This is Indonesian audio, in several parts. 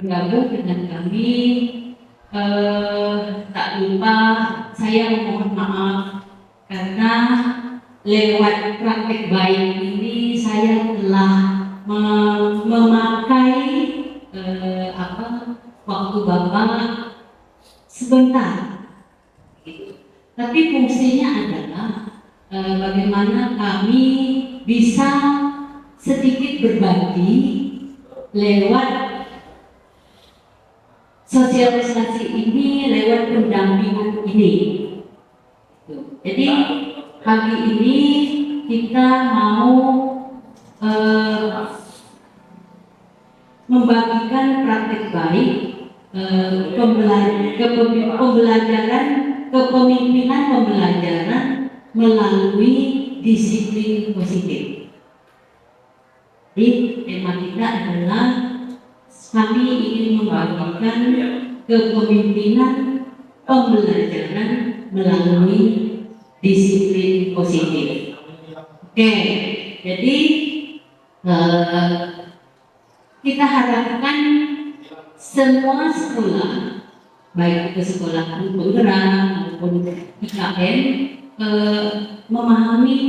bergabung dengan kami. Tak lupa saya mohon maaf karena lewat praktek baik ini saya telah memakai waktu Bapak sebentar. Tapi fungsinya adalah bagaimana kami bisa sedikit berbagi lewat sosialisasi ini, lewat pendampingan ini. Jadi pagi ini kita mau membagikan praktik baik pembelajaran kepemimpinan pembelajaran melalui disiplin positif. Jadi tema kita adalah kami ingin membagikan kepemimpinan pembelajaran melalui disiplin positif. Oke, jadi kita harapkan semua sekolah, baik itu sekolah penggerak maupun IKN, memahami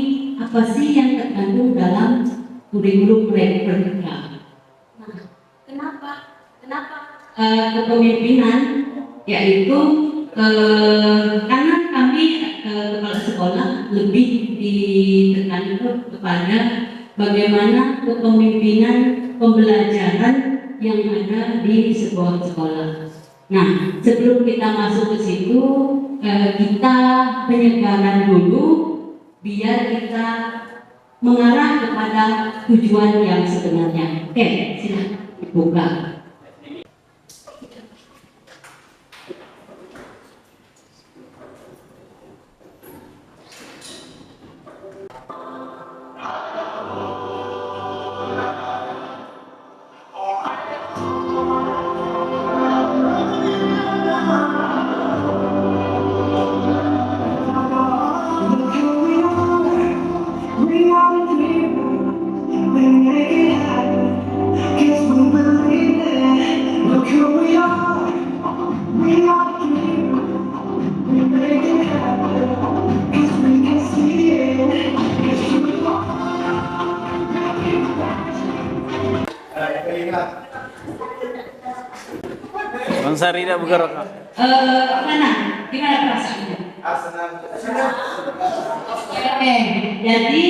apa sih yang terkandung dalam kurikulum mereka. Kenapa kepemimpinan, yaitu karena kami kepala sekolah lebih ditekankan kepada bagaimana kepemimpinan pembelajaran yang ada di sebuah sekolah. Nah, sebelum kita masuk ke situ, kita penyegaran dulu biar kita mengarah kepada tujuan yang sebenarnya. Oke, silakan dibuka. Bang Sarida bergerak. Gimana perasaannya? Senang. Oke, jadi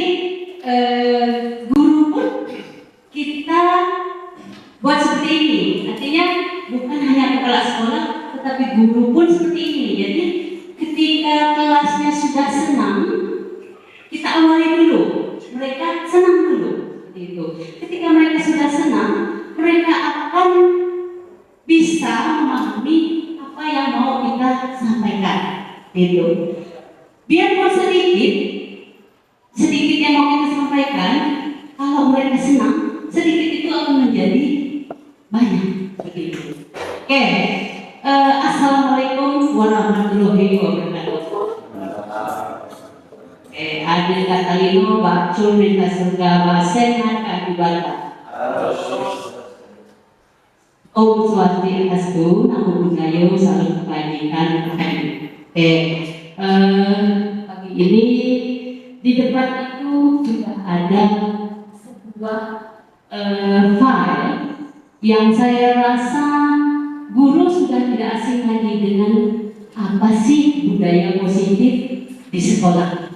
guru pun kita buat seperti ini. Artinya bukan hanya kepala sekolah, tetapi guru pun seperti ini. Jadi ketika kelasnya sudah senang, kita awali dulu. Mereka senang dulu. Itu. Ketika mereka sudah senang, mereka akan bisa memahami apa yang mau kita sampaikan. Itu. Biarpun sedikit yang mau kita sampaikan, kalau mereka senang, sedikit itu akan menjadi banyak. Begitu. Oke, assalamualaikum warahmatullahi wabarakatuh. Adil Katalino, Bakcul Minta Surga, Basengan Kadibata. Om Swastiastu, Namo Buddhaya, Salam Kebajikan. Pagi ini di depan itu sudah ada sebuah file yang saya rasa guru sudah tidak asing lagi dengan apa sih budaya positif di sekolah.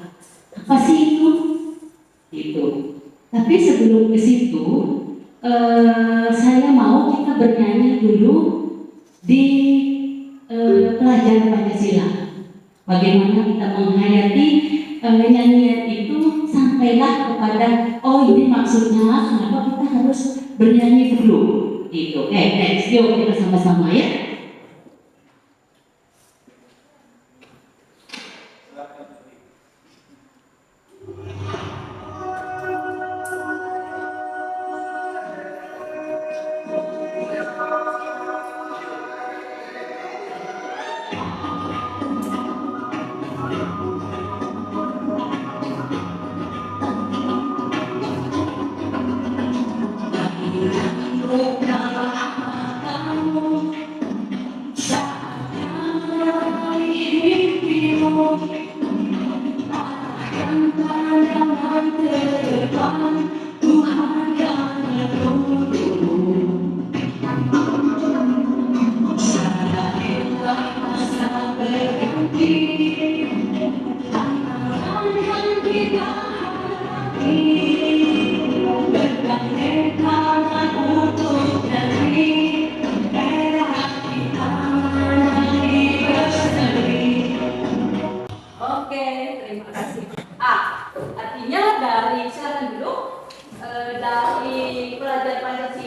Apa sih itu? Itu. Tapi sebelum ke situ, saya mau kita bernyanyi dulu di pelajaran Pancasila. Bagaimana kita menghayati nyanyian itu sampailah kepada ini maksudnya kenapa kita harus bernyanyi dulu. Gitu. Next, yuk kita sama-sama ya.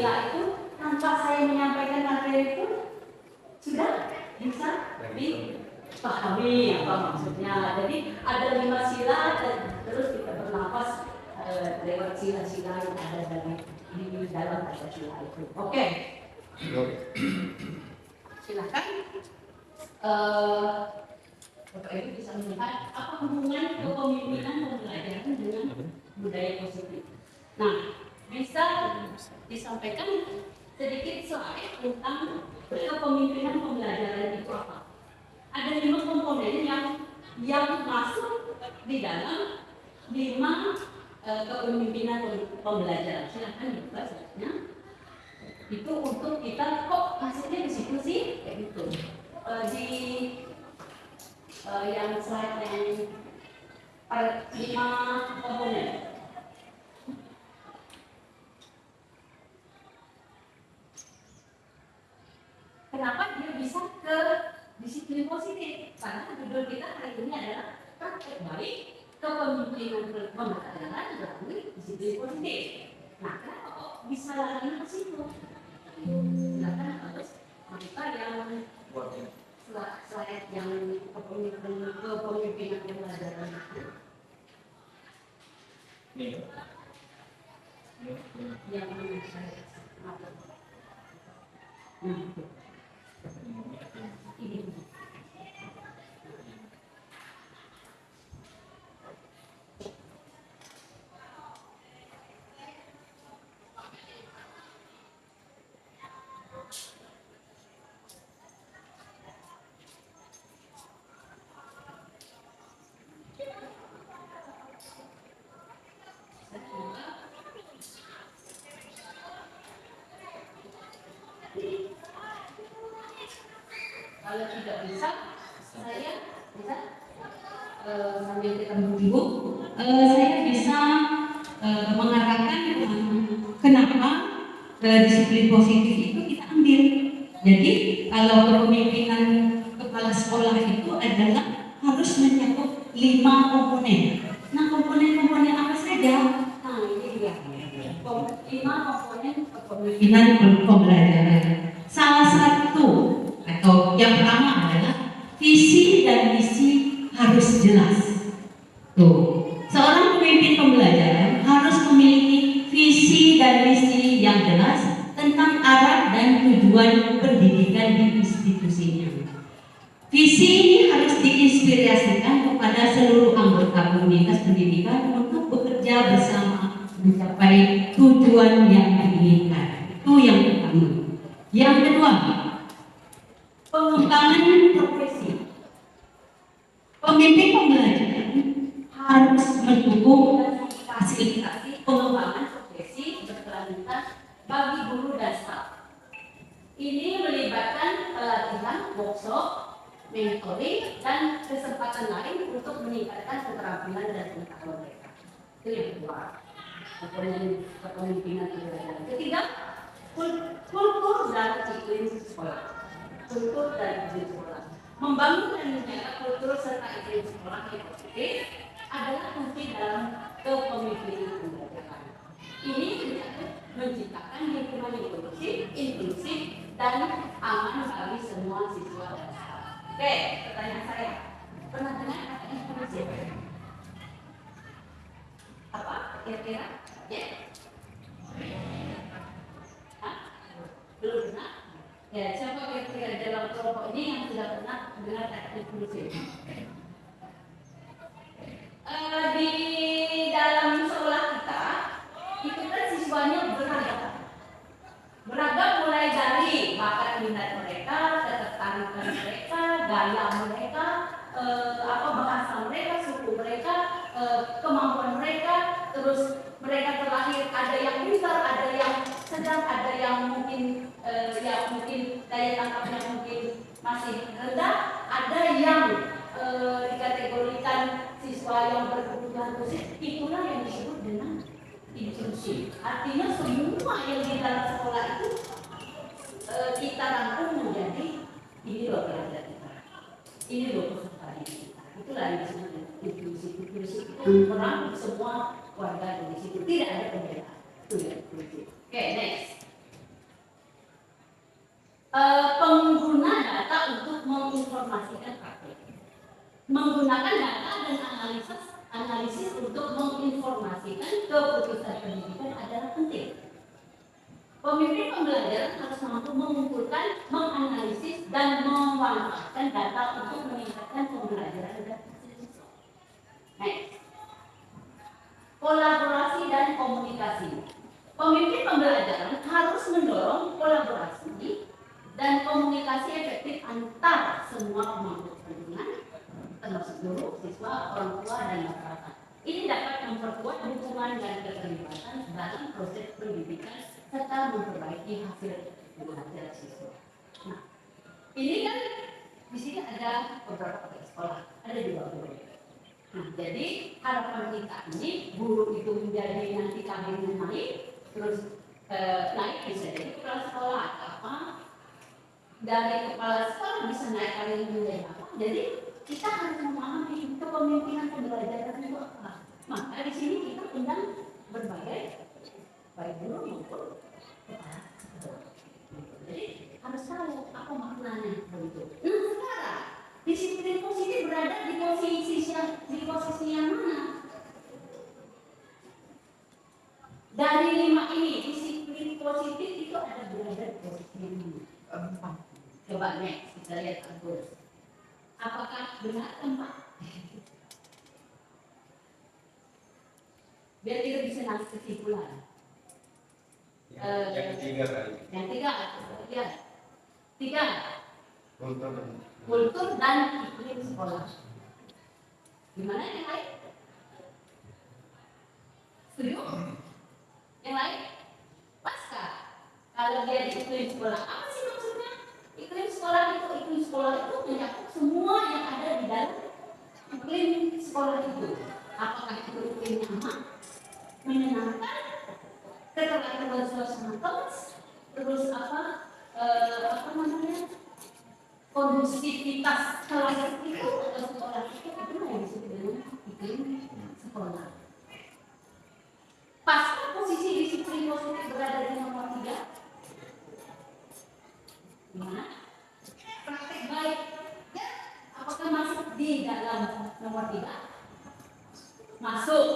sila itu tanpa saya menyampaikan materi itu sudah bisa dipahami apa maksudnya. Jadi ada 5 sila dan terus kita bernafas lewat sila-sila yang ada di dalam Pancasila itu. Oke. Silakan. Bapak Ibu bisa melihat apa hubungan kepemimpinan pembelajaran dengan budaya positif. Nah, bisa disampaikan sedikit slide tentang kepemimpinan pembelajaran itu apa. Ada 5 komponen yang masuk di dalam 5 kepemimpinan pembelajaran. Silakan dibuka slide-nya. Itu untuk kita kok hasilnya di situ sih kayak gitu. Di yang slide yang 5 komponen. Kenapa dia bisa ke disiplin positif? Karena judul kita hari ini adalah praktek baik kepemimpinan pembelajaran melalui disiplin positif. Nah, kenapa kok bisa lari ke situ? Silakan harus kita yang slide yang kepemimpinan pembelajaran itu. Yang saya ini. Kalau tidak bisa, saya bisa sambil kita menunggu, saya bisa mengatakan kenapa disiplin positif itu kita ambil. Jadi kalau kepemimpinan kepala sekolah itu adalah harus mencakup 5 komponen. Nah, komponen-komponen apa saja? Nah, ini dia. 5 komponen kepemimpinan pembelajaran. Salah satu atau yang pertama adalah visi dan misi harus jelas. Tuh, seorang pemimpin pembelajaran harus memiliki visi dan misi yang jelas tentang arah dan tujuan pendidikan di institusinya. Visi ini harus diinspirasikan kepada seluruh anggota komunitas pendidikan untuk bekerja bersama mencapai tujuan yang diinginkan. Itu yang pertama. Yang kedua, pengembangan profesi. Pemimpin pembelajaran harus mendukung dan fasilitasi pengembangan profesi berkelanjutan bagi guru dan staf. Ini melibatkan pelatihan, workshop, mentoring, dan kesempatan lain untuk meningkatkan keterampilan dan pengetahuan mereka. Itu yang kedua, kepemimpinan pembelajaran. Ketiga, kultur dan iklim sekolah. Kultur dan iklim sekolah. Membangun dan menjaga kultur serta iklim sekolah yang positif adalah kunci dalam kepemimpinan pembelajaran. Ini menciptakan lingkungan yang inklusif, dan aman bagi semua siswa dan staf. Oke, pertanyaan saya, pernah dengar kata inklusif? Apa? Kira-kira? Ya? Hah? Belum pernah? Ya, siapa kira-kira dalam kelompok ini yang sudah pernah dengar kata inklusif? Di dalam sekolah kita, itu kan siswanya beragam mulai dari bakat minat mereka, ketertarikan mereka, gaya mereka, bahasa mereka, suku mereka, kemampuan mereka, terus mereka terlahir ada yang pintar, ada yang sedang, ada yang mungkin daya tangkapnya mungkin masih rendah, ada yang dikategorikan siswa yang berkebutuhan khusus. Itulah yang disebut dengan inklusif. Artinya semua yang di dalam sekolah itu kita rangkum menjadi ini loh pelajar kita, ini loh peserta didik kita. Itulah yang disebut inklusif. Inklusif itu merangkum semua warga di situ, tidak ada perbedaan. Itu ya inklusif. Oke, next. Pemimpin pembelajaran harus mampu mengumpulkan, menganalisis, dan memanfaatkan data untuk meningkatkan pembelajaran dan siswa. Next. Kolaborasi dan komunikasi. Pemimpin pembelajaran harus mendorong kolaborasi dan komunikasi efektif antar semua pemangku kepentingan, termasuk guru, siswa, orang tua, dan masyarakat. Ini dapat memperkuat hubungan dan keterlibatan dalam proses pendidikan serta memperbaiki hasil belajar siswa. Nah, ini kan di sini ada beberapa sekolah, ada juga guru. Nah, jadi harapan kita ini guru itu menjadi nanti karirnya naik, terus naik bisa jadi kepala sekolah atau apa, dari kepala sekolah bisa naik karirnya menjadi apa. Jadi kita harus memahami kepemimpinan pembelajaran itu apa. Maka di sini kita undang berbagai baik guru maupun kepala sekolah. Jadi harus tahu apa maknanya begitu. Nah sekarang disiplin positif berada di posisi yang mana? Dari 5 ini disiplin positif itu ada berada di posisi yang mana? Coba next kita lihat Agus. Apakah benar tempat? Biar kita bisa naik kesimpulan. Yang ketiga kali. Yang tiga, ya. Tiga. Kultur. Kultur dan iklim sekolah. Gimana yang lain? Setuju? Yang lain? Pasca. Kalau dia di iklim sekolah, apa sih maksudnya? Iklim sekolah itu mencakup semua yang ada di dalam iklim sekolah itu. Apakah itu iklim nyaman, menyenangkan, keterlibatan suasana kelas, terus apa namanya, kondusivitas kelas itu atau sekolah itu yang disebut dengan iklim sekolah. Pasca posisi disiplin positif berada di nomor 3. Gimana? Praktek baik, ya? Apakah masuk di dalam nomor 3? Masuk.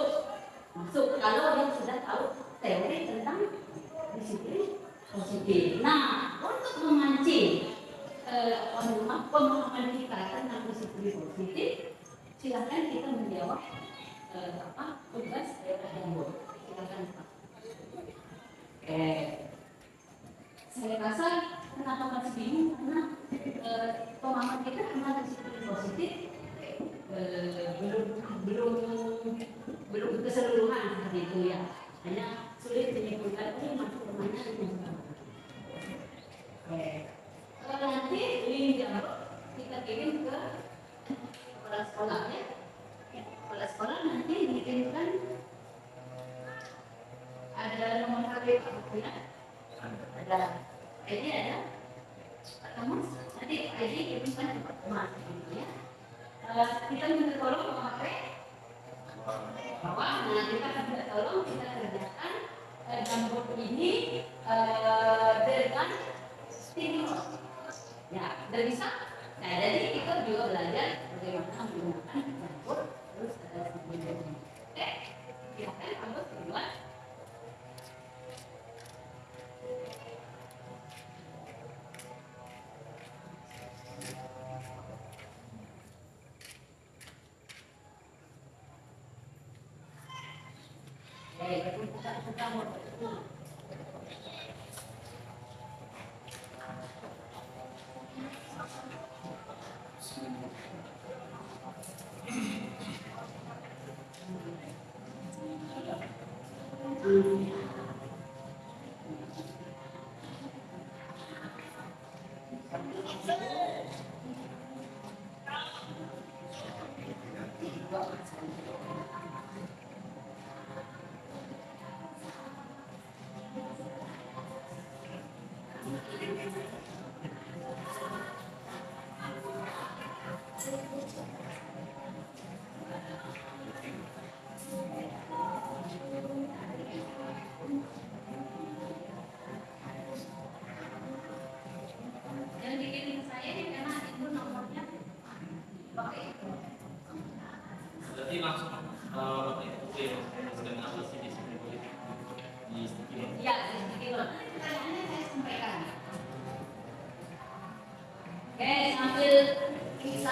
Kalau dia sudah tahu teori tentang disiplin positif. Nah, untuk memancing pemahaman kita tentang disiplin positif, silakan kita menjawab tugas yang silakan Pak. Saya rasa kenapa masih bingung karena pemahaman kita tentang disiplin positif belum keseluruhan seperti itu ya. Hanya sulit menyimpulkan ini masuk kemana ini. Nanti link jambot kita kirim ke kepala sekolah ya. Kepala sekolah nanti dikirimkan ada nomor HP ya. Ada ID ada Pak Mas nanti ID kirimkan ke Pak Mas ya. Kita minta tolong Pak HP bahwa kita minta tolong kita kerjakan jambot ini dengan stimulus ya, udah bisa. Nah jadi kita juga belajar bagaimana menggunakan jambot terus ada stimulus. Oke, silakan jambot kedua.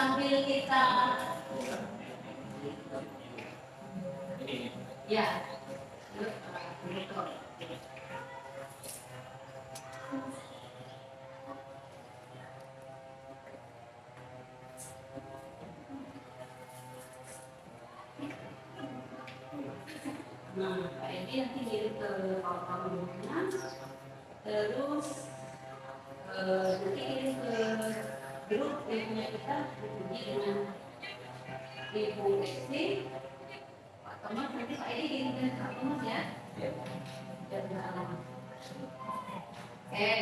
sambil kita ya. Nah, ini nanti kirim ke kamu-kamunya, terus nanti kirim ke grup yang punya kita, hubungi dengan Ibu Esti, Pak Thomas, nanti Pak Edi kirimkan ke Pak Thomas ya. Dan alamat. Oke,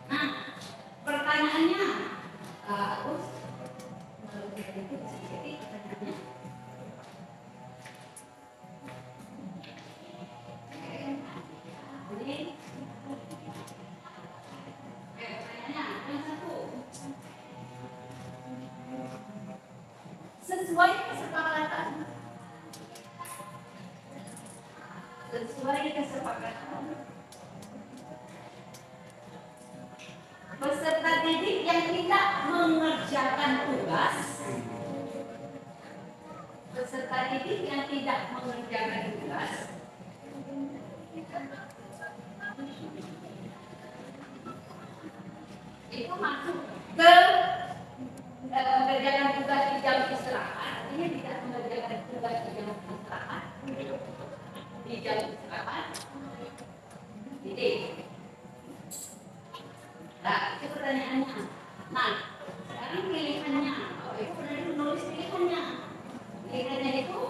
nah pertanyaannya, Agus, jadi pertanyaannya. Sesuai kesepakatan peserta didik yang tidak mengerjakan tugas itu masuk ke mengerjakan tugas di jam istirahat. Ini tidak mengerjakan tugas di jam istirahat. Di jam istirahat. Didik. Nah, itu pertanyaannya. Nah, sekarang pilihannya. Oh, itu pernah menulis pilihannya. Pilihannya itu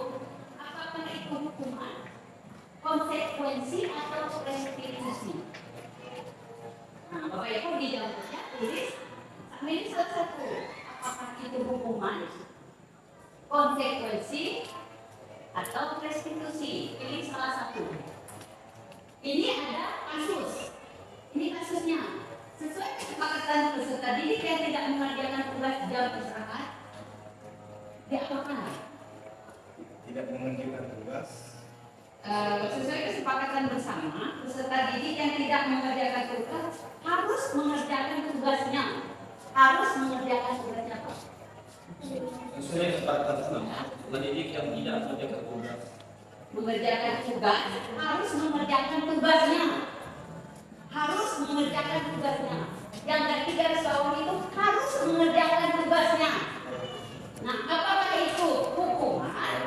apakah itu hukuman, konsekuensi atau restitusi? Nah, Bapak Ibu di dalamnya tulis ini salah satu. Apakah itu hukuman, konsekuensi, atau restitusi? Pilih salah satu. Ini ada kasus. Ini kasusnya. Sesuai kesepakatan peserta didik yang tidak mengerjakan tugas jam istirahat, diapakan? Tidak mengerjakan tugas. Sesuai kesepakatan bersama, peserta didik yang tidak mengerjakan tugas harus mengerjakan tugasnya. Pak. Sesuai kesepakatan bersama, pendidik yang tidak mengerjakan tugas. Mengerjakan tugas harus mengerjakan tugasnya. Yang ketiga garis bawah itu harus mengerjakan tugasnya. Nah, apakah itu hukuman,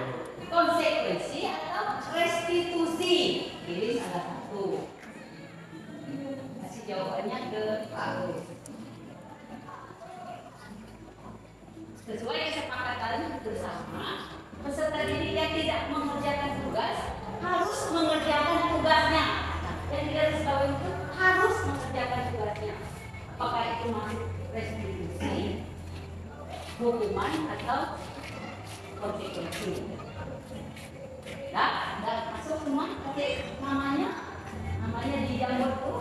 konsekuensi, atau restitusi? Pilih salah satu. Kasih jawabannya ke Pak Agus. Sesuai kesepakatan bersama, peserta didik yang tidak mengerjakan tugas harus mengerjakan tugasnya. Yang di garis bawah itu harus mengerjakan tugasnya. Apakah itu masuk restitusi, hukuman, atau konsekuensi? Tidak masuk semua. Kasih namanya di jamur itu.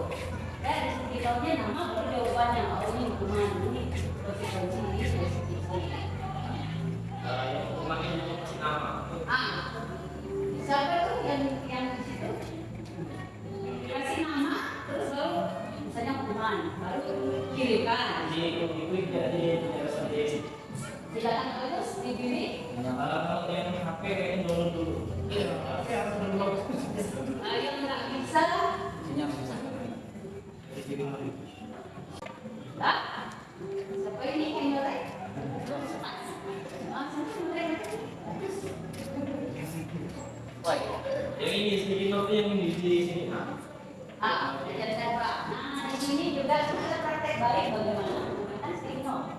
Ya, di sekitarnya nama baru jawabannya. Oh, ini hukuman, ini konsekuensi, ini restitusi. Hukuman itu kasih nama. Siapa tuh yang di situ? Kasih nama, terus baru misalnya hukuman, baru kirimkan. Itu jadi sendiri. Silakan terus dipilih. Kalau yang HP kayaknya download dulu. HP harus download. Yang nggak bisa, siapa ini yang mulai? Yang ini sedikit note yang ini di sini. Belajar Pak. Nah, di sini juga kita praktek baik bagaimana menggunakan stick note.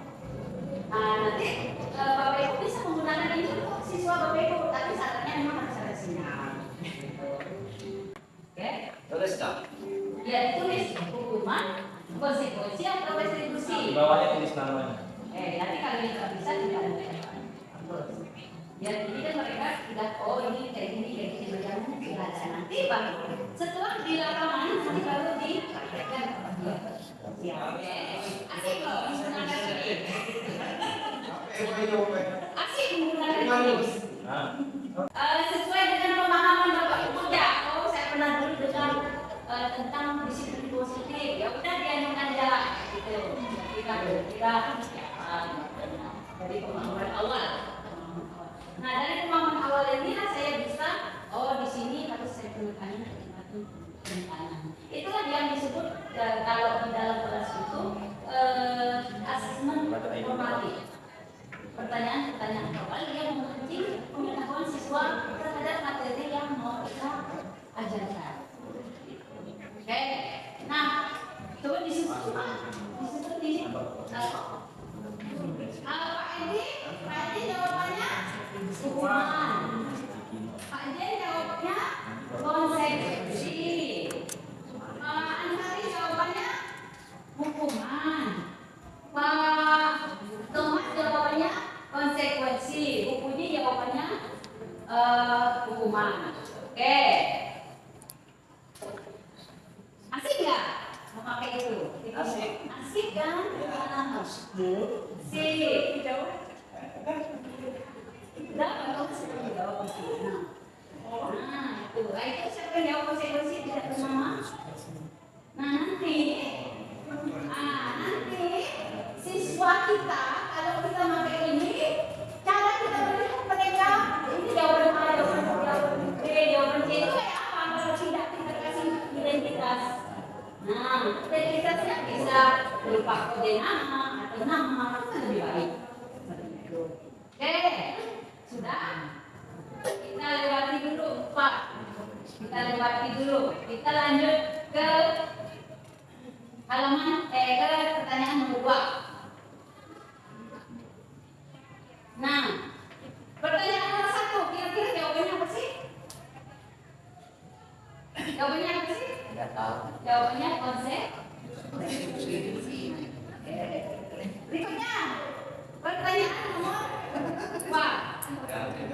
Nanti Bapak Ibu bisa menggunakan ini untuk siswa Bapak Ibu, tapi syaratnya memang harus ada sinyal. Oke? Tulis Kak. Ya, ditulis hukuman, konsekuensi, atau restitusi. Di bawahnya tulis namanya. Nanti kalau ini nggak bisa tidak ada apa-apa. Ya, jadi kan mereka sudah ini kayak gini bagaimana sudah ada. Nanti baru setelah di lapangan nanti baru dipraktekkan. Ya, oke. Asik loh menggunakan ini. Asik menggunakan ini. Sesuai dengan pemahaman Bapak Ibu ya. Saya pernah dulu dengar tentang disiplin positif. Ya udah dianukan jalan gitu. Kira-kira Jadi pemahaman awal. Nah, dari pemahaman awal ini saya bisa, oh di sini harus saya penekanan atau penekanan. Itulah yang disebut kalau di dalam kelas itu asesmen formatif. Pertanyaan-pertanyaan awal yang menguji pengetahuan siswa terhadap materi yang mau kita ajarkan. Oke, nah coba disebut ini. Pak Edi jawabannya hukuman. Pak Edi jawabnya konsekuensi. Ansari jawabannya hukuman. Pak Thomas jawabannya konsekuensi. Bukunya jawabannya hukuman. Oke. Asik nggak memakai itu? Asik. Asik kan? Asik. Jawab. Udah, kamu sudah jawab itu. Nah, itu siapa yang jawab konsekuensi tidak bernama? Nah, nanti siswa kita kalau kita pakai ini, cara kita melihat mereka ini jawaban A, jawaban B, jawaban C itu kayak apa? Kalau tidak kita kasih identitas. Nah, identitasnya bisa berupa kode nama atau nama itu lebih baik. Oke, sudah. Kita lewati dulu 4. Kita lewati dulu. Kita lanjut ke halaman ke pertanyaan nomor 2. Nah, pertanyaan nomor 1, kira-kira jawabannya apa sih? Jawabannya apa sih? Enggak tahu. Jawabannya konsep. Berikutnya, pertanyaan nomor 2. Pertanyaan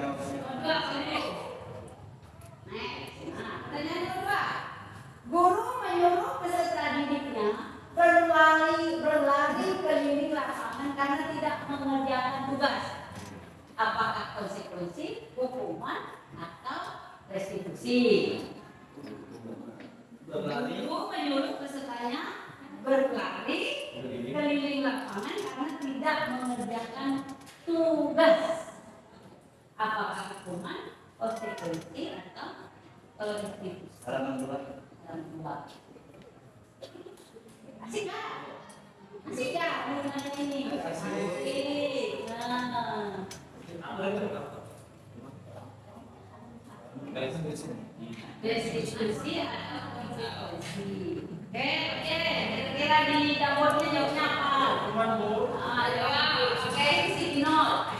nomor 2. Guru menyuruh peserta didiknya berlari keliling lapangan karena tidak mengerjakan tugas. Apakah konsekuensi, hukuman, atau restitusi? Guru menyuruh pesertanya berlari keliling lapangan karena tidak mengerjakan tugas. Apakah hukuman, konsekuensi, atau restitusi? Halaman 2. Asik gak? Asik gak? Ini. Asik. Nah. Restitusi atau konsekuensi? Oke. Kira-kira di dapurnya jawabnya apa? Jawab. Oke, isi nol.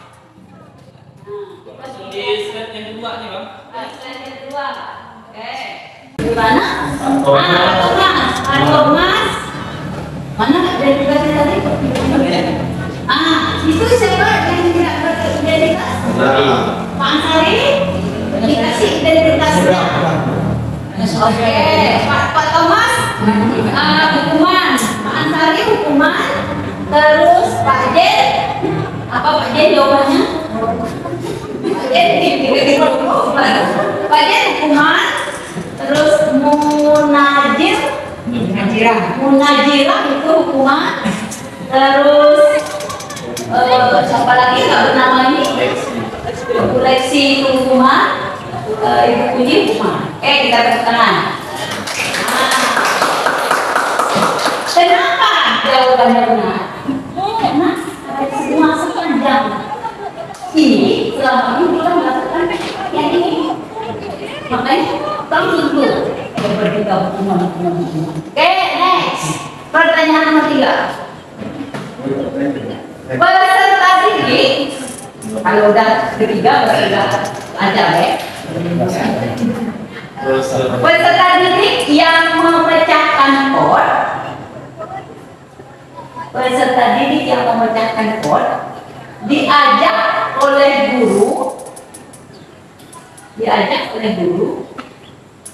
Di slide yang kedua nih, Bang. Slide yang kedua. Oke. Gimana? Thomas. Mana identitasnya tadi? Itu siapa yang tidak beridentitas? Pak Ansari dikasih identitasnya. Oke, Pak Thomas hukuman, Pak Ansari hukuman, terus Pak Jen apa Pak Jen jawabannya? Pak Jen hukuman, terus Munajirah itu hukuman, terus siapa lagi nggak bernama ini? Bu Lexi itu hukuman, Ibu Puji hukuman. Oke, kita tepuk tangan. Kenapa jawabannya benar? Karena semua sepanjang ini selama ini kita melakukan yang ini. Makanya kamu tentu berbeda hukuman. Oke, next. Pertanyaan nomor 3. Peserta didik, kalau udah ketiga sudah ajar ya. Peserta didik yang memecahkan kod, diajak oleh guru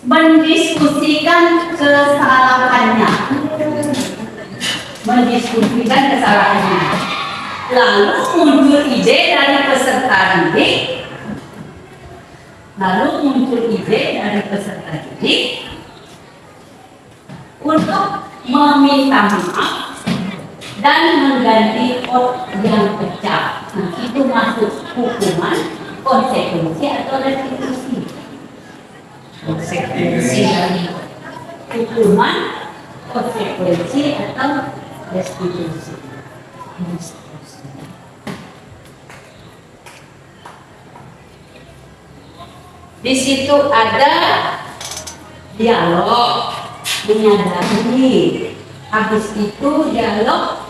mendiskusikan kesalahannya. Lalu muncul ide dari peserta didik untuk meminta maaf dan mengganti kod yang pecah. Nah, itu masuk hukuman, konsekuensi atau restitusi. Konsekuensi dari hukuman, konsekuensi atau restitusi. Di situ ada dialog, menyadari. Habis itu dialog,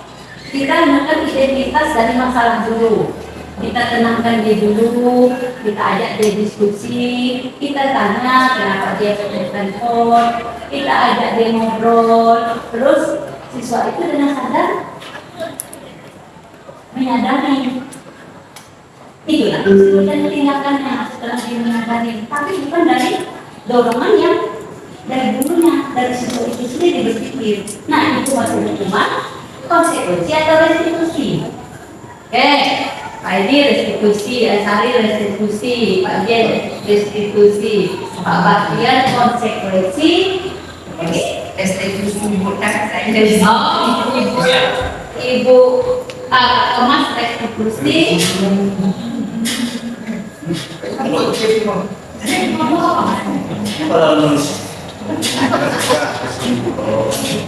kita menekan identitas dari masalah dulu. Kita tenangkan dia dulu, kita ajak dia diskusi, kita tanya kenapa dia pakai handphone, kita ajak dia ngobrol. Terus siswa itu dengan sadar menyadari. Itulah dan tindakannya setelah dia menyadari, tapi bukan dari dorongan yang dari dulunya, dari siswa itu sendiri berpikir. Nah, itu masuk hukuman, konsekuensi atau restitusi. Oke, Pak Edi restitusi, Sari restitusi, Pak Jen restitusi, Pak Baktian konsekuensi. Restitusi bukan saya. Ibu Emas restitusi.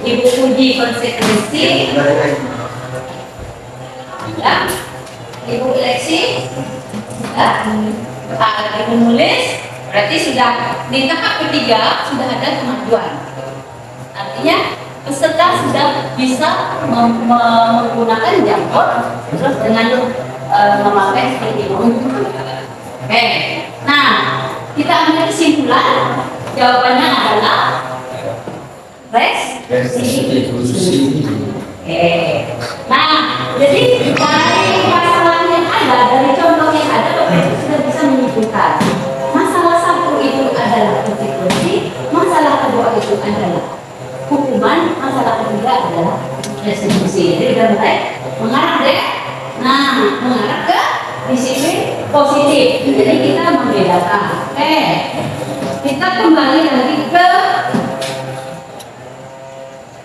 Ibu Puji konsekuensi. Ya. Ibu Leksi. Ya. Ibu nulis. Berarti sudah di tahap ketiga sudah ada kemajuan. Artinya peserta sudah bisa menggunakan jamur terus dengan memakai seperti itu. Oke. Nah, kita ambil kesimpulan. Jawabannya adalah restitusi. Oke. Nah, jadi dari masalah yang ada, dari contoh yang ada, Bapak Ibu sudah bisa menyimpulkan. Masalah satu itu adalah restitusi, masalah kedua itu adalah hukuman, masalah ketiga adalah restitusi. Jadi sudah mulai mengarah deh. Nah, mengarah ke disiplin positif. Jadi kita membedakan. Kita kembali lagi ke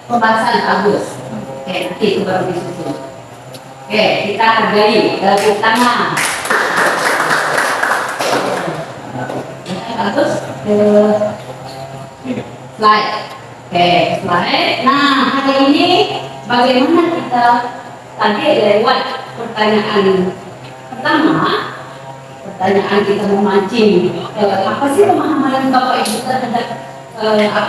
pembahasan Agus. Nanti itu baru disusun. Kita hargai tepuk tangan. Agus ke slide. Slide. Nah, hari ini bagaimana kita tadi lewat pertanyaan pertama. Pertanyaan kita memancing apa sih pemahaman Bapak Ibu terhadap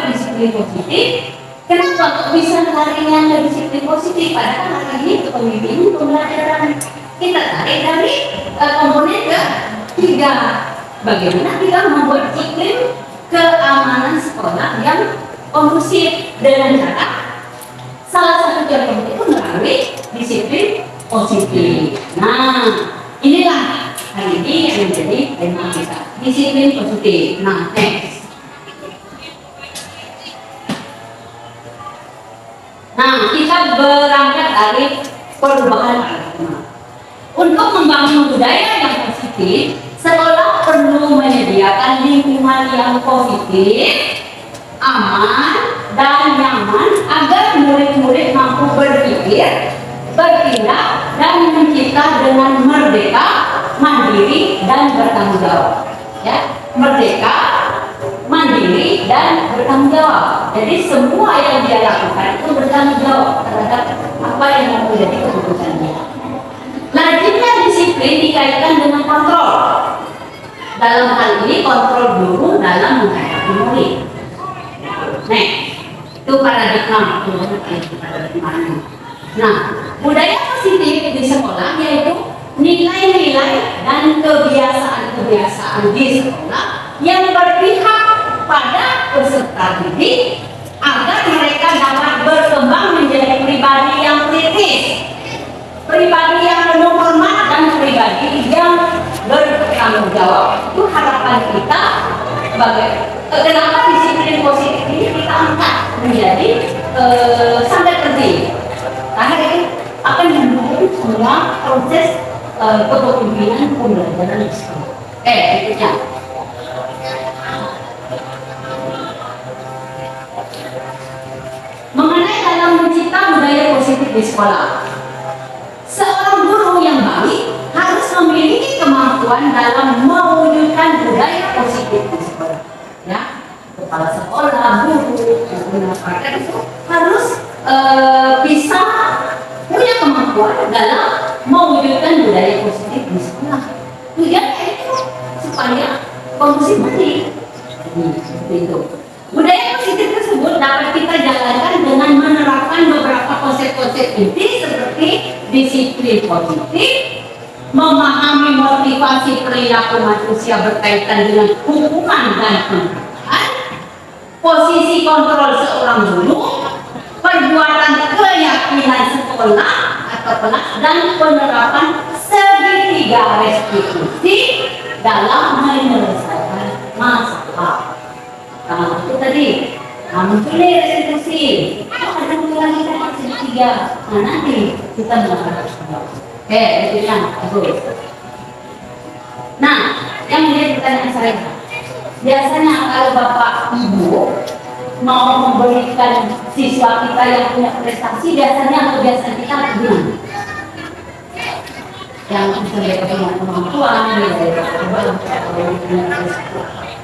disiplin positif? Kenapa kok bisa larinya ke disiplin positif? Padahal hari ini kepemimpinan pembelajaran kita tarik dari komponen ketiga. Bagaimana kita membuat iklim keamanan sekolah yang kondusif dengan cara salah satu contoh itu melalui disiplin positif. Nah, inilah hari ini yang menjadi tema kita, disiplin positif. Nah, next. Nah, kita berangkat dari perubahan paradigma. Untuk membangun budaya yang positif, sekolah perlu menyediakan lingkungan yang positif, aman, dan nyaman agar murid-murid mampu berpikir, bertindak, dan mencipta dengan merdeka, mandiri, dan bertanggung jawab. Ya, merdeka, mandiri, dan bertanggung jawab. Jadi semua yang dia lakukan itu bertanggung jawab terhadap apa yang menjadi keputusannya. Lazimnya disiplin dikaitkan dengan kontrol. Dalam hal ini kontrol guru dalam menghadapi murid. Nah, itu paradigma. Nah, budaya positif di sekolah yaitu nilai-nilai dan kebiasaan-kebiasaan di sekolah yang berpihak pada peserta didik agar mereka dapat berkembang menjadi pribadi yang kritis, pribadi yang penuh hormat, dan pribadi yang bertanggung jawab. Itu harapan kita sebagai kenapa disiplin positif ini kita angkat menjadi sangat penting. Karena ini akan mendukung semua proses kepemimpinan pembelajaran di sekolah. Berikutnya. Mengenai dalam mencipta budaya positif di sekolah, seorang guru yang baik kemampuan dalam mewujudkan budaya positif di sekolah. Ya, kepala sekolah, guru, guna partai itu harus bisa punya kemampuan dalam mewujudkan budaya positif di sekolah. Tujuannya itu supaya kondusif baik. Seperti itu. Budaya positif tersebut dapat kita jalankan dengan menerapkan beberapa konsep-konsep inti seperti disiplin positif, memahami motivasi perilaku manusia berkaitan dengan hukuman dan penghargaan, posisi kontrol seorang guru, perbuatan keyakinan sekolah atau kelas, dan penerapan segitiga restitusi dalam menyelesaikan masalah. Nah, itu tadi. Nah, muncul nih restitusi. Ada lagi kata segitiga. Nah, nanti kita melakukan. Oke, itu yang bagus. Nah, yang menjadi pertanyaan saya, biasanya kalau Bapak Ibu mau memberikan siswa kita yang punya prestasi, biasanya kebiasaan kita gimana? Yang bisa punya kemampuan,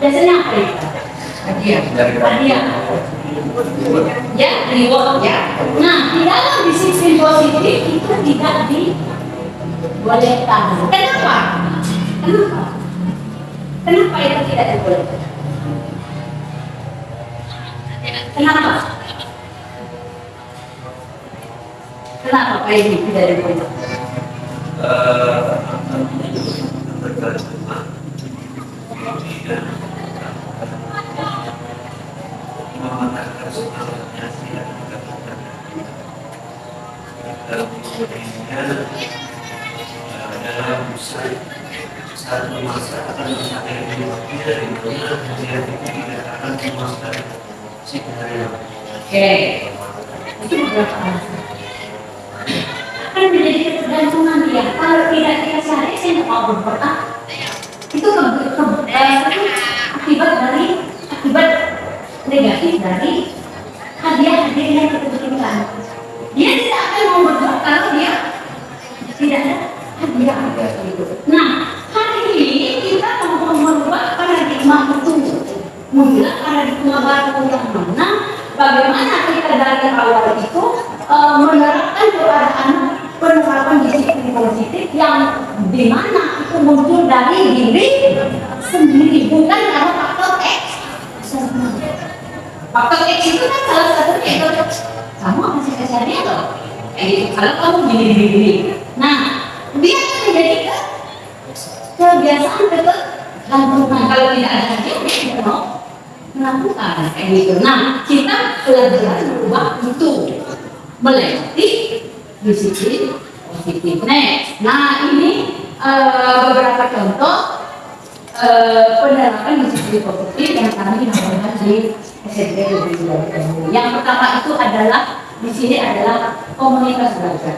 biasanya apa itu? Hadiah. Ya, reward ya. Nah, di dalam disiplin positif itu tidak dibolehkan. Kenapa? Kenapa itu tidak dibolehkan? Kenapa? Kenapa Pak ini tidak dibolehkan? Oke, itu beberapa alasan. Akan menjadi ketergantungan dia. Kalau tidak kita cari, saya nggak mau berberkah. Itu akibat negatif dari hadiah-hadiah yang kita berikan. Dia tidak akan mau berbuat kalau dia tidak ada hadiah itu. Nah, hari ini kita mau merubah paradigma itu, membuat paradigma baru yang mana, bagaimana kita dari awal itu menerapkan kepada anak penerapan disiplin positif yang dimana itu muncul dari diri sendiri, bukan karena faktor X. Faktor X itu kan salah satunya itu kamu masih kesadarannya loh, kayak gitu. Kalau kamu gini. Nah, dia akan menjadi kebiasaan ketergantungan. Kalau tidak ada hadiah, dia tidak mau melakukan kayak gitu. Nah, kita belajar berubah itu melewati disiplin positif. Nah, ini beberapa contoh penerapan disiplin positif yang kami lakukan di SMP Dulu. Yang pertama itu adalah di sini adalah komunitas belajar.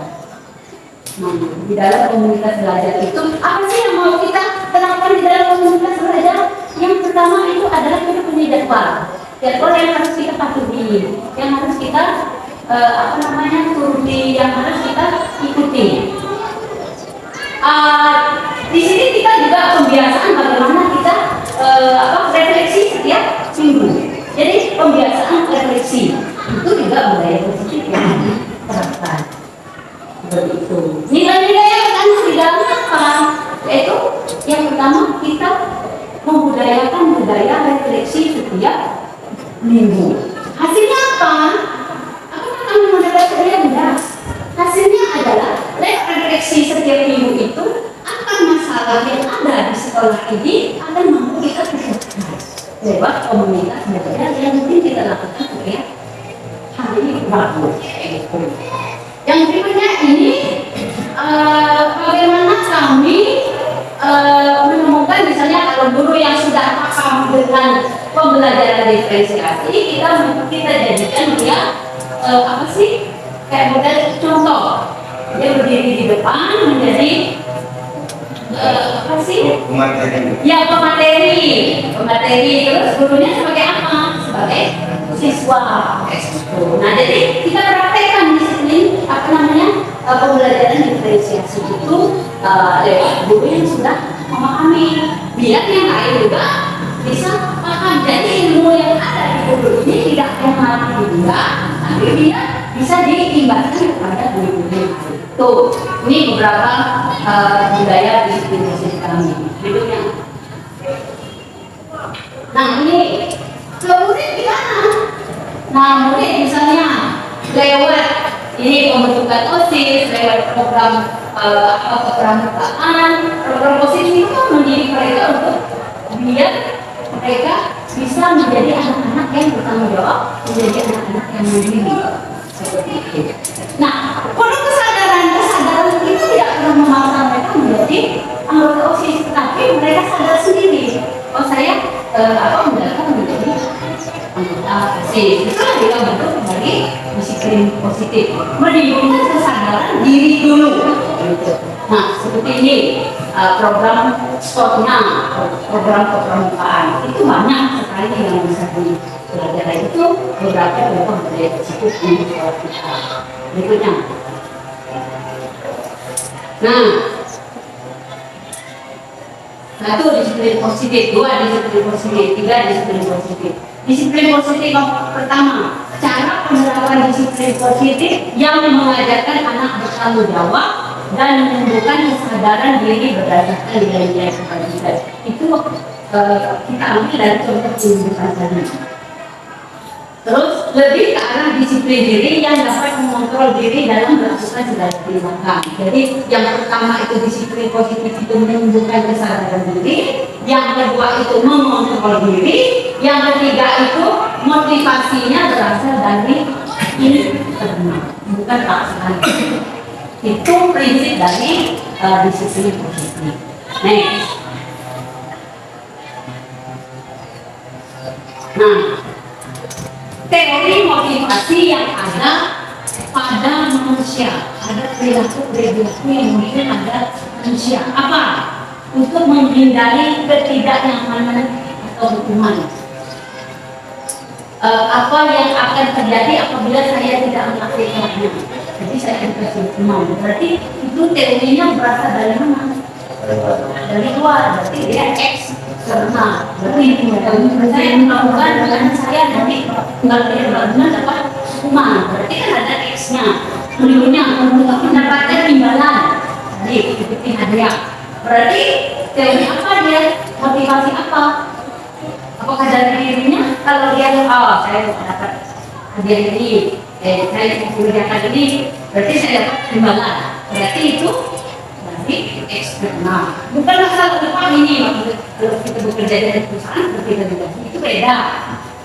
Nah, di dalam komunitas belajar itu apa sih yang mau kita terapkan di dalam komunitas belajar? Yang pertama itu adalah kita punya jadwal yang harus kita patuhi, yang harus kita turuti, yang harus kita ikuti. Di sini kita juga pembiasaan bagaimana kita refleksi setiap minggu. Jadi pembiasaan refleksi itu juga budaya positif yang diterapkan. Begitu. Nilai-nilai yang pertama di dalam apa? Yaitu yang pertama kita membudayakan budaya refleksi setiap minggu. Hasilnya apa? Apakah kami mendapatkan budaya? Hasilnya adalah refleksi setiap minggu itu akan masalah yang ada di sekolah ini akan mampu kita selesaikan lewat komunitas belajar yang mungkin kita lakukan setiap hari Rabu. Yang berikutnya ini bagaimana kami menemukan misalnya kalau guru yang sudah paham dengan pembelajaran diferensiasi, kita jadikan dia kayak model contoh. Dia berdiri di depan menjadi pemateri. Terus gurunya sebagai apa? Sebagai siswa. Nah, jadi kita praktekkan disiplin pembelajaran diferensiasi itu lewat guru yang sudah memahami dia bisa diimbaskan kepada guru-guru. Tuh, ini beberapa budaya disiplin kami. Berikutnya. Nah ini, murid gimana? Nah murid misalnya lewat ini pembentukan OSIS, lewat program kepramukaan, program OSIS itu mendidik mereka untuk biar mereka bisa menjadi anak-anak yang bertanggung jawab, menjadi anak-anak yang mandiri. Seperti itu. Nah, perlu kesadaran itu tidak pernah memaksa mereka menjadi anggota OSIS, tapi mereka sadar sendiri. Oh saya mendatang menjadi anggota OSIS. Itulah kita bentuk kembali disiplin positif. Menunjukkan kesadaran diri dulu. Gitu. Nah, seperti ini program sportnya, program kepramukaan itu banyak sekali yang bisa dipelajari. Itu beberapa contoh dari positif di sekolah kita. Berikutnya. Nah, satu disiplin positif, dua disiplin positif, tiga disiplin positif. Disiplin positif yang pertama, cara penerapan disiplin positif yang mengajarkan anak bertanggung jawab dan menumbuhkan kesadaran diri berdasarkan nilai-nilai kebajikan. Itu kita ambil dari contoh pendidikan tadi. Terus lebih ke arah disiplin diri yang dapat mengontrol diri dalam melakukan segala tindakan. Jadi yang pertama itu disiplin positif itu menumbuhkan kesadaran diri, yang kedua itu mengontrol diri, yang ketiga itu motivasinya berasal dari ini bukan paksaan. Itu prinsip dari disiplin positif. Next. Nah, teori motivasi yang ada pada manusia, ada perilaku yang mungkin ada manusia. Apa? Untuk menghindari ketidaknyamanan atau hukuman. Apa yang akan terjadi apabila saya tidak melakukannya? Jadi saya akan dikasih hukuman. Berarti itu teorinya berasal dari mana? Dari luar. Berarti dia eksternal. Berarti saya melakukan dengan saya nanti nggak dapat hukuman. Berarti kan ada X-nya. Berikutnya untuk mendapatkan imbalan. Jadi seperti hadiah. Berarti teori apa dia? Motivasi apa? Apakah dari dirinya? Kalau dia saya dapat hadiah ini, saya mengerjakan ini, berarti saya dapat imbalan. Berarti itu berarti eksternal. Bukan masalah depan ini, kalau kita bekerja dari perusahaan berbeda itu beda.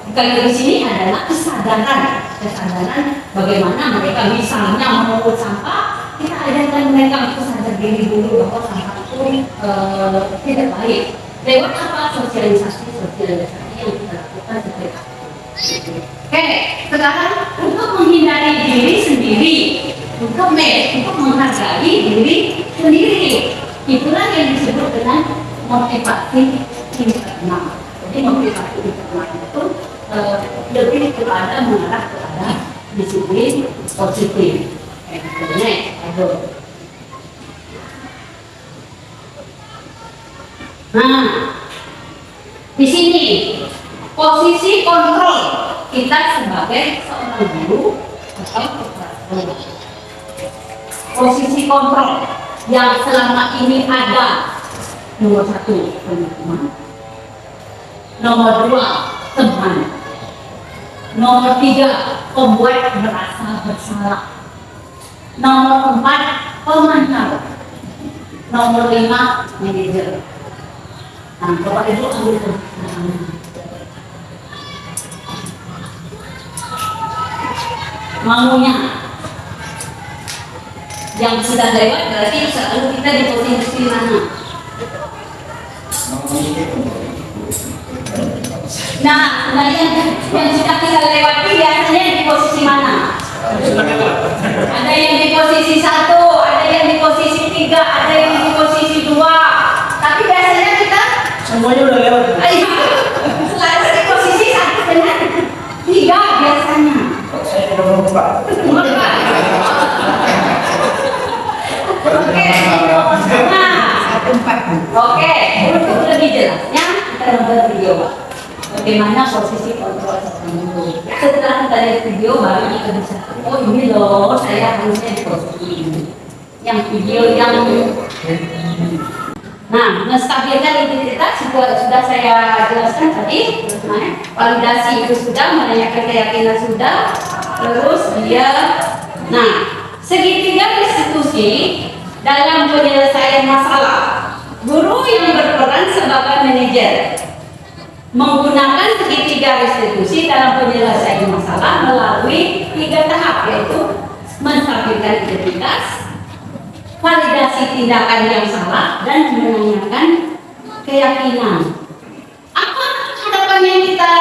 Bukan di sini adalah kesadaran bagaimana mereka misalnya mengumpul sampah, kita ajarkan mereka untuk sadar diri dulu bahwa sampah itu tidak baik. Lewat apa? Sosialisasi yang kita lakukan seperti itu. Oke, sekarang untuk menghindari diri sendiri, untuk menghargai diri sendiri, itulah yang disebut dengan motivasi internal. Jadi motivasi internal itu lebih kepada mengarah kepada disiplin positif. Nah, di sini posisi kontrol kita sebagai seorang guru atau kepala sekolah. Posisi kontrol yang selama ini ada, nomor satu teman-teman, nomor dua teman, nomor tiga pembuat merasa bersalah, nomor empat pemantau, nomor lima manajer. Nah, Bapak Ibu ambil maunya yang sudah lewat berarti selalu kita di posisi mana? Nah, yang sudah kita lewati biasanya di posisi mana? Ada yang di posisi 1, ada yang di posisi 3, ada yang di posisi 2. Tapi biasanya kita semuanya udah lewat. Selalu di posisi 1 dengan 3 biasanya. Saya tidak mau buka. Oke. Nah, 1, 4. Oke, untuk lebih jelasnya kita nonton video. bagaimana posisi kontrol itu. Setelah kita lihat video baru kita bisa, oh ini loh saya harusnya di posisi ini. Yang video yang nah, menstabilkan identitas sudah saya jelaskan tadi. Nah, validasi itu sudah, menanyakan keyakinan sudah, terus dia, nah, segitiga restitusi dalam penyelesaian masalah. Guru yang berperan sebagai manajer menggunakan segitiga restitusi dalam penyelesaian masalah melalui 3 tahap, yaitu menstabilkan identitas, validasi tindakan yang salah, dan menanyakan keyakinan. Apa harapan yang kita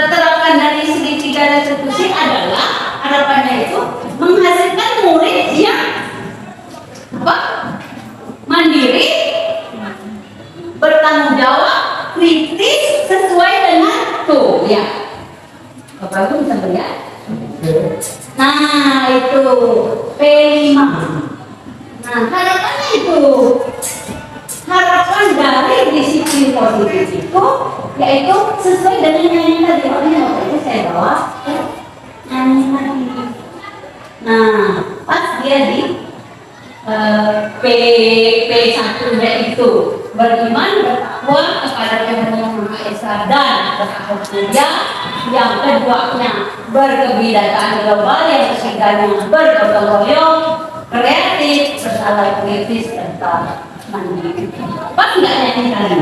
terapkan dari segitiga restitusi adalah harapannya itu menghasilkan murid yang apa? Mandiri, bertanggung jawab, kritis, sesuai dengan tuh ya. Bapak Ibu bisa melihat? Nah itu P5. Nah, harapannya itu, harapan dari disiplin positif itu, yaitu sesuai dengan yang tadi. Makanya waktu itu saya bawa nyanyi lagi. Nah, pas dia di P1 itu beriman bertakwa kepada Tuhan Yang Maha Esa dan bertakwa mulia. Yang keduanya berkebidakaan global, yang ketiganya bergotong royong, kreatif, bersalah kritis, serta mandiri. Pas nggak nyanyi kali?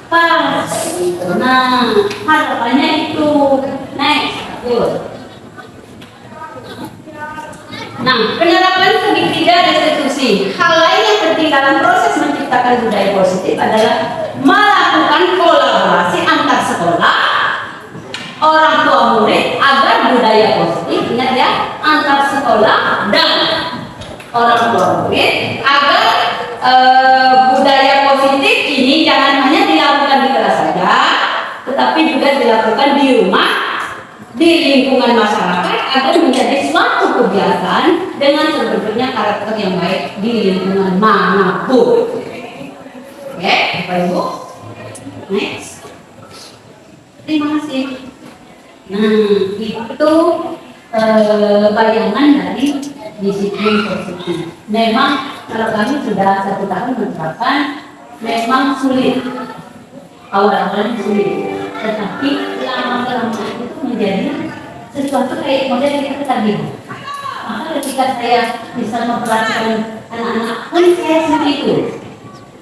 Pas itu. Nah, harapannya itu next. Good. Nah, penerapan segitiga restitusi. Hal lain yang penting dalam proses menciptakan budaya positif adalah melakukan kolaborasi antar sekolah, orang tua murid agar budaya positif, ingat ya, antar sekolah dan orang tua murid agar budaya positif ini jangan hanya dilakukan di kelas saja, tetapi juga dilakukan di rumah, di lingkungan masyarakat agar menjadi suatu kebiasaan dengan terbentuknya karakter yang baik di lingkungan manapun. Oke, Bapak Ibu. Next. Terima kasih. Nah, itu bayangan dari disiplin positif. Memang kalau kami sudah 1 tahun menerapkan, memang sulit. Awal-awalnya sulit. Tetapi lama-lama itu menjadi sesuatu kayak model yang kita ketahui. Maka ketika saya bisa memperhatikan anak-anak pun saya seperti itu.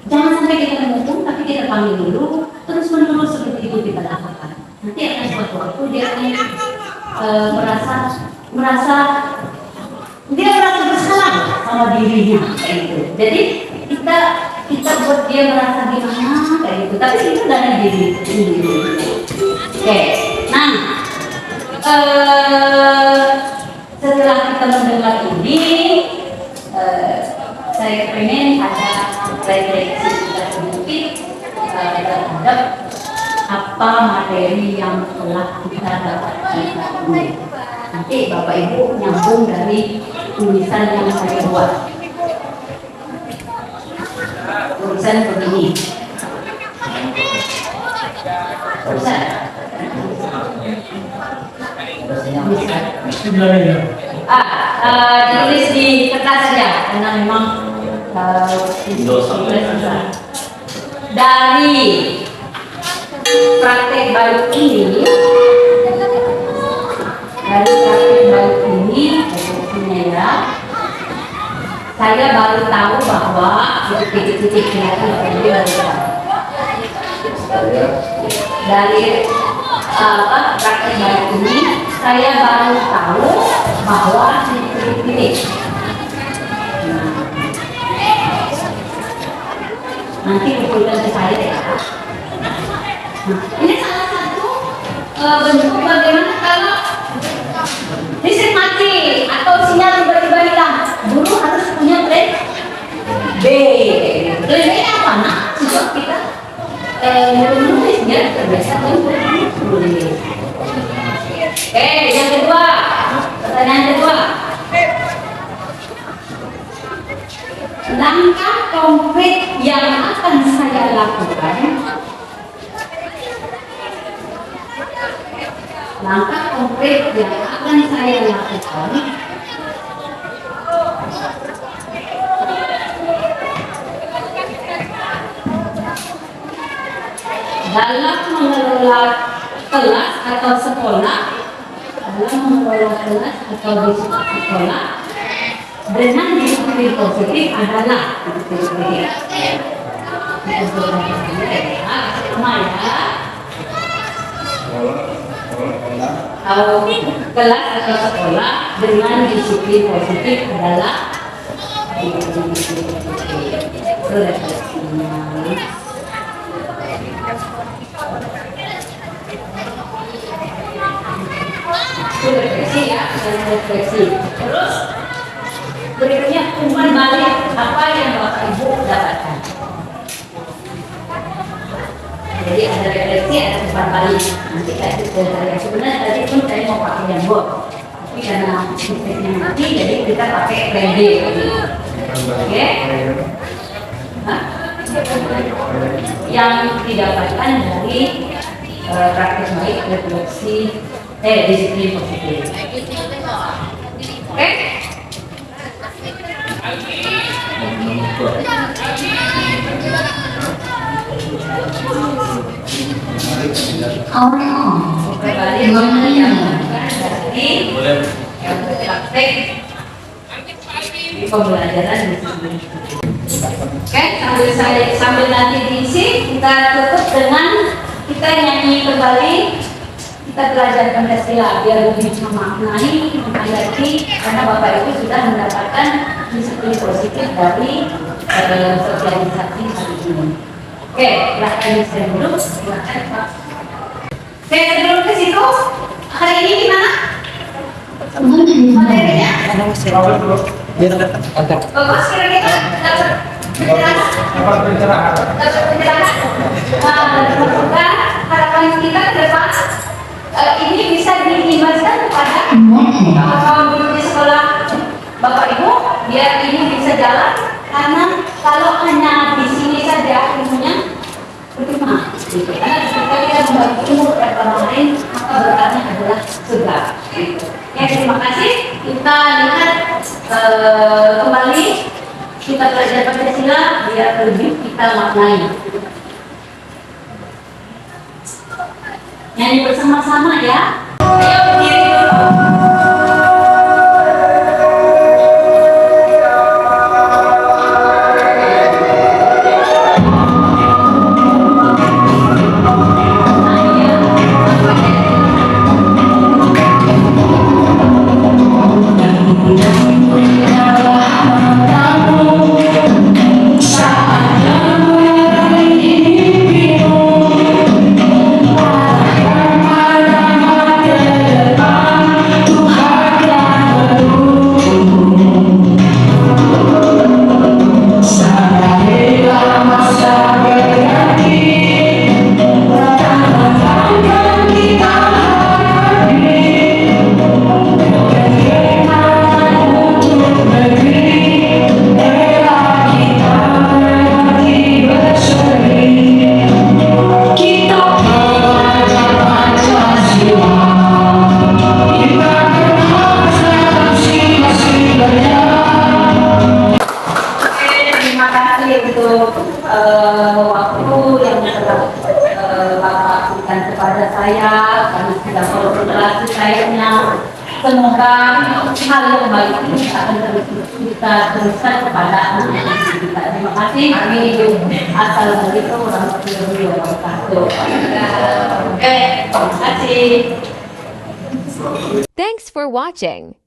Jangan sampai kita ngomong, tapi kita panggil dulu, terus menerus seperti itu kita lakukan. Nanti akan suatu waktu dia akan merasa bersalah sama dirinya kayak gitu. Jadi kita buat dia merasa gimana kayak gitu. Tapi itu dari diri. Oke. Nah, setelah kita mendengar ini, saya pengen ada refleksi kita sedikit terhadap apa materi yang telah kita dapatkan ini. Nanti Bapak Ibu nyambung dari tulisan yang saya buat. Tulisan begini. Tulisan. Ditulis di kertas saja karena memang dari praktek baik ini, ya, saya baru tahu bahwa titik-titik dari praktek baik ini, saya baru tahu bahwa titik-titik. Nanti kumpulkan ke saya ya. Ini salah satu bentuk bagaimana kalau listrik mati atau sinyal tiba-tiba hilang, guru harus punya plan B. Plan B apa? Nah, untuk kita menulisnya terbiasa menulis. Oke, yang kedua, pertanyaan kedua. Langkah konkret yang akan saya lakukan konkret yang akan saya lakukan dalam mengelola kelas atau sekolah, dengan disiplin positif adalah kalau kelas atau sekolah dengan disiplin positif adalah refleksi ya, refleksi. Terus berikutnya umpan balik apa yang Bapak Ibu dapatkan. Jadi ada refleksi, ada umpan balik. Nanti yang sebenarnya tadi pun saya mau pakai yang bot, tapi karena refleksinya mati, jadi kita pakai plan D. Oke? Yang didapatkan dari praktek baik refleksi disiplin positif. Oke? Bagaimana yang dari yang praktek di pembelajaran disiplin. Oke, sambil nanti diisi, kita tutup dengan kita nyanyi kembali. Kita belajar Pancasila biar lebih memaknai, menghayati, karena Bapak Ibu sudah mendapatkan disiplin positif dari sosialisasi hari ini. Oke, silahkan saya dulu. Silahkan Pak. Oke, sebelum ke situ, hari ini gimana? Materinya? Bagus, kira-kira dapat pencerahan. Dapat pencerahan. Semoga harapan kita ke depan ini bisa diimbaskan kepada kawan-kawan guru di sekolah Bapak Ibu, biar ini bisa jalan. Karena kalau hanya di sini saja ilmunya percuma. Karena ketika kita membagi ilmu kepada orang lain, maka berkatnya adalah surga. Ya, terima kasih. Kita lihat kembali, kita belajar Pancasila biar lebih kita maknai. Nyanyi bersama-sama ya. Ayo berdiri dulu. Waktu yang telah Bapak berikan kepada saya karena sudah kolaborasi sayangnya. Semoga hal yang baik ini akan terus kita teruskan kepada anak-anak kita. Terima kasih. Assalamualaikum warahmatullahi wabarakatuh. Terima kasih. Thanks for watching.